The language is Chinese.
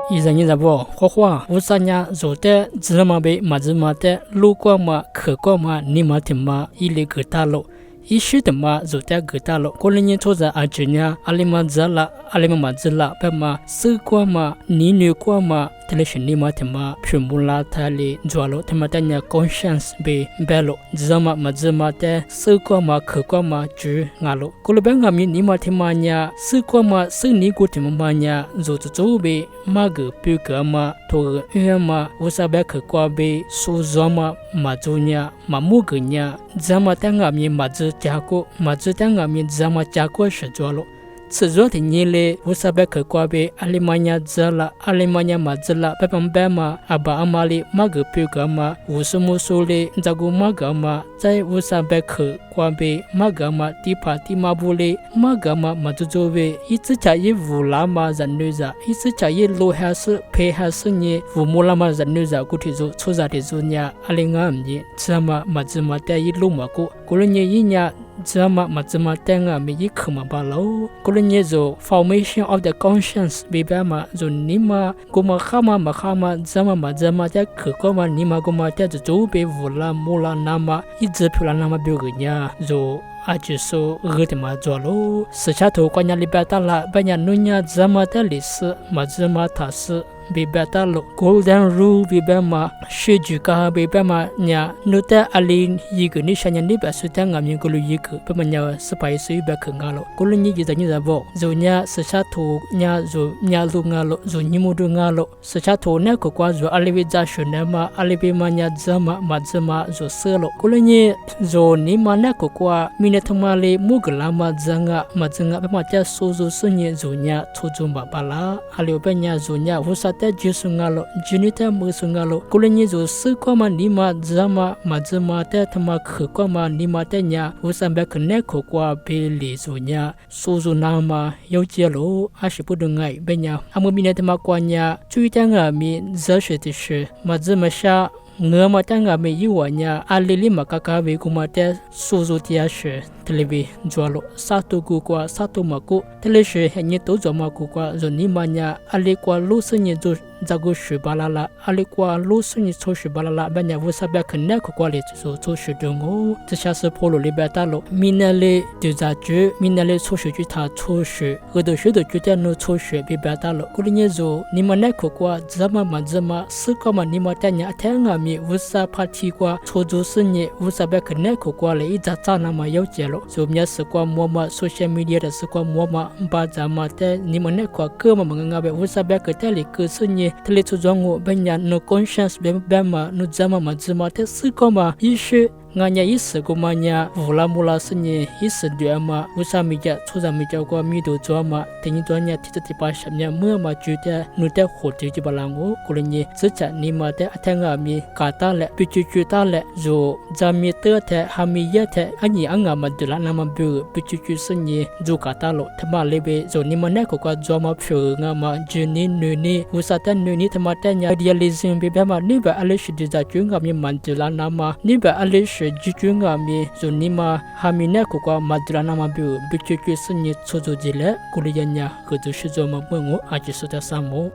一人一人不画画，无啥呀，做的芝麻呗，麻子麻的，路过嘛，客过嘛，你嘛听嘛，一里个大路。一时的嘛，做的个大路，过了年做着阿舅呢，阿里嘛子啦，阿里嘛麻子啦，白嘛，四过嘛，你女过嘛。特别是你嘛，他妈全部拉他哩做了，他妈的伢 conscience 被白了，知道嘛？嘛知嘛的，手过嘛，口过嘛，就俺了。过了半个米，你嘛他妈伢手过嘛，手你过他妈伢做做呗，嘛个表个嘛，头个月嘛，我啥白口过呗，手做嘛，嘛做伢，嘛木个伢，知嘛的俺米嘛知加过，嘛知的俺米知嘛加过是做了。此做的你嘞，我啥白可挂呗？阿里玛尼子啦，阿里玛尼马子啦，白帮白嘛，阿爸阿妈嘞，马个表个嘛，无数无数嘞，照顾马个嘛，在我啥白可挂呗？马个嘛，地帕地马布嘞，马个嘛，马做做呗，一直家一无拉嘛人女子，一直家一路还是陪还是呢，父母拉嘛人女子，古体做出啥的做呢？阿里俺们这嘛马子嘛带一路嘛过，过了年一年。这嘛这么等啊，没一刻嘛罢了。过了年就 formation of the conscience， 别别嘛就你嘛，我嘛哈嘛这么在可过嘛，你嘛我嘛在就别无啦木啦那么一直漂亮那么别个呀，就。阿就说热的嘛做喽，时下头关键里边打了，半夜弄呀这么的历史，嘛这么他是。比别打了 ，Golden Rule 比别嘛，学句个比别嘛呀，那在阿里一个你想呀，你别说在俺们过了一个，别嘛呀18岁别去俺了，过了你就在你在不，就呀时下头呀就呀路俺了，就你木都俺了，时下头那个瓜就阿里比在学那嘛，阿里比嘛呀这嘛这嘛就死了，过了你就你嘛那个瓜，明天他妈嘞木个啦嘛这个别嘛在说是你就呀出租嘛巴拉，阿里边呀就呀无啥。在就是俺了，今天在没是俺了。过了年就四个嘛，你嘛知嘛，嘛知嘛在他妈去过嘛，你嘛在呀，我上边去那去过被理做呀，说说那嘛有结了，还是不能爱别呀。俺们明天他妈过呀，最在俺们这些的是，嘛知嘛下。我嘛在俺们有呀，阿里里嘛嘎嘎为我嘛在说说的是，特别做了啥都过过，啥都没过，特别是你都做嘛过过，就你嘛呀，阿里过路是你做这个水巴拉拉，阿里过路是你做水巴拉拉，别人我啥别可能过来做水的我，这下是跑路里边打了，明年嘞就在做，明年嘞做水就他做水，我都学的就在那做水别别打了，过了年做你嘛那过怎么是个嘛你嘛在呀听啊。无啥怕提过，出租是你无啥别可能过来，一直找那么有结了。就面是过么嘛，social media 的是过么嘛，把咱们的你们那个哥们们别无啥别个带里个是你，带里出装我，别人 no conscience 别嘛，no 咱们嘛，怎么的是个嘛，一是。俺家一时个嘛呀，乌拉木拉是呢，一时对嘛，为啥没家出啥没家过米都做嘛？等你做呢，提着提把什么么嘛觉得，你的活着就不让我，过了呢，之前你嘛的听俺们搞大了，必须知道了，就咱们得的还没也的，俺你俺嘛对了，那么必须是呢，就搞大了，他妈那边就你们那个做嘛票俺嘛，就你为啥的你他妈的呀，realism 别嘛，你别阿里是在就俺们蛮对了，那么你别阿里是。jitu ngami zonima hamina kwa madrana mabu bichu sini tsozo jile kuliyanya kudu shizo mabango aji sota samo